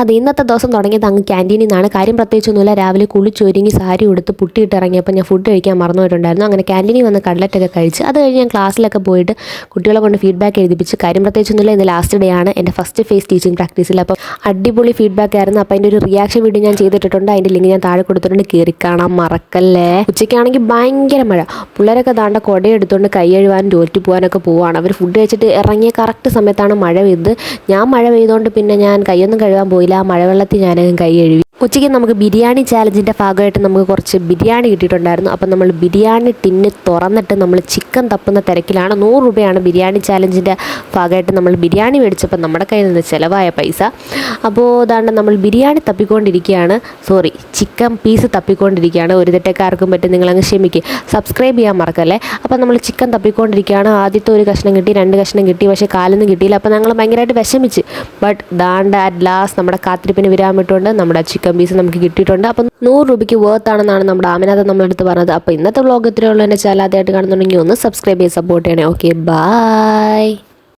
അത് ഇന്നത്തെ ദിവസം തുടങ്ങിയത് അങ്ങ് ക്യാൻറ്റീനിൽ നിന്നാണ്. കാര്യം പ്രത്യേകിച്ചൊന്നുമില്ല. രാവിലെ കുളിച്ചൊരുങ്ങി സാരി ഉടുത്ത് പുട്ടിയിട്ട് ഇറങ്ങിയപ്പോൾ ഞാൻ ഫുഡ് കഴിക്കാൻ മറന്നുപോയിട്ടുണ്ടായിരുന്നു. അങ്ങനെ ക്യാൻറ്റീനിൽ വന്ന് കട്ലറ്റൊക്കെ കഴിച്ച് അത് കഴിഞ്ഞ് ഞാൻ ക്ലാസ്സിലൊക്കെ പോയിട്ട് കുട്ടികളെ കൊണ്ട് ഫീഡ്ബാക്ക് എഴുതിപ്പിച്ച്. കാര്യം പ്രത്യേകിച്ചൊന്നുമില്ല, ഇന്ന് ലാസ്റ്റ് ഡേ ആണ് എൻ്റെ ഫസ്റ്റ് ഫേസ് ടീച്ചിങ് പ്രാക്ടീസിൽ. അപ്പോൾ അടിപൊളി ഫീഡ്ബാക്ക് ആയിരുന്നു. അപ്പോൾ അതിൻ്റെ ഒരു റിയാക്ഷൻ വീഡിയോ ഞാൻ ചെയ്തിട്ടുണ്ട്. അതിൻ്റെ ലിങ്ക് ഞാൻ താഴെ കൊടുത്തിട്ടുണ്ട്, കയറി കാണാൻ മറക്കല്ലേ. ഉച്ചയ്ക്കാണെങ്കിൽ ഭയങ്കര മഴ. പിള്ളേരൊക്കെ താണ്ട കുട എടുത്തുകൊണ്ട് കൈ കഴുകാനും തോറ്റു പോകാനൊക്കെ പോവുകയാണ്. അവർ ഫുഡ് കഴിച്ചിട്ട് ഇറങ്ങിയ കറക്റ്റ് സമയത്താണ് മഴ പെയ്തത്. ഞാൻ മഴ പെയ്തുകൊണ്ട് പിന്നെ ഞാൻ കൈയൊന്നും കഴുകാൻ പോയില്ല. ആ മഴവെള്ളത്തിൽ ഞാൻ കൈ കഴുകി. ഉച്ചയ്ക്ക് നമുക്ക് ബിരിയാണി ചാലഞ്ചിൻ്റെ ഭാഗമായിട്ട് നമുക്ക് കുറച്ച് ബിരിയാണി കിട്ടിയിട്ടുണ്ടായിരുന്നു. അപ്പം നമ്മൾ ബിരിയാണി ടിന്ന് തുറന്നിട്ട് നമ്മൾ ചിക്കൻ തപ്പുന്ന തിരക്കിലാണ്. 100 രൂപയാണ് ബിരിയാണി ചാലഞ്ചിൻ്റെ ഭാഗമായിട്ട് നമ്മൾ ബിരിയാണി മേടിച്ചപ്പോൾ നമ്മുടെ കയ്യിൽ നിന്ന് ചിലവായ പൈസ. അപ്പോൾ അതാണ്ട് നമ്മൾ ബിരിയാണി തപ്പിക്കൊണ്ടിരിക്കുകയാണ്, ചിക്കൻ പീസ് തപ്പിക്കൊണ്ടിരിക്കുകയാണ്. ഒരു തെറ്റക്കാർക്കും പറ്റും, നിങ്ങളങ്ങ് ക്ഷമിക്കുക. സബ്സ്ക്രൈബ് ചെയ്യാൻ മറക്കല്ലേ. അപ്പോൾ നമ്മൾ ചിക്കൻ തപ്പിക്കൊണ്ടിരിക്കുകയാണ്. ആദ്യത്തെ ഒരു കഷ്ണം കിട്ടി, 2 കഷ്ണം കിട്ടി, പക്ഷേ കാലൊന്നും കിട്ടിയില്ല. അപ്പോൾ ഞങ്ങൾ ഭയങ്കരമായിട്ട് വിഷമിച്ച്. ബട്ട് ദാണ്ട് അറ്റ് ലാസ്റ്റ് നമ്മുടെ കാത്തിരിപ്പിന് വിരാമിട്ടുണ്ട്, നമ്മുടെ ചിക്കൻ പീസ് നമുക്ക് കിട്ടിയിട്ടുണ്ട്. അപ്പം 100 രൂപയ്ക്ക് വർത്ത് ആണെന്നാണ് നമ്മുടെ ആമിനാഥ നമ്മളടുത്ത് പറഞ്ഞത്. അപ്പോൾ ഇന്നത്തെ വ്ളോഗ് ഇത്രയേ ഉള്ളൂ. എന്നെ ചാനൽ ആദ്യമായിട്ട് കാണുന്നുണ്ടെങ്കിൽ ഒന്ന് സബ്സ്ക്രൈബ് ചെയ്ത് സപ്പോർട്ട് ചെയ്യണേ. Okay, by.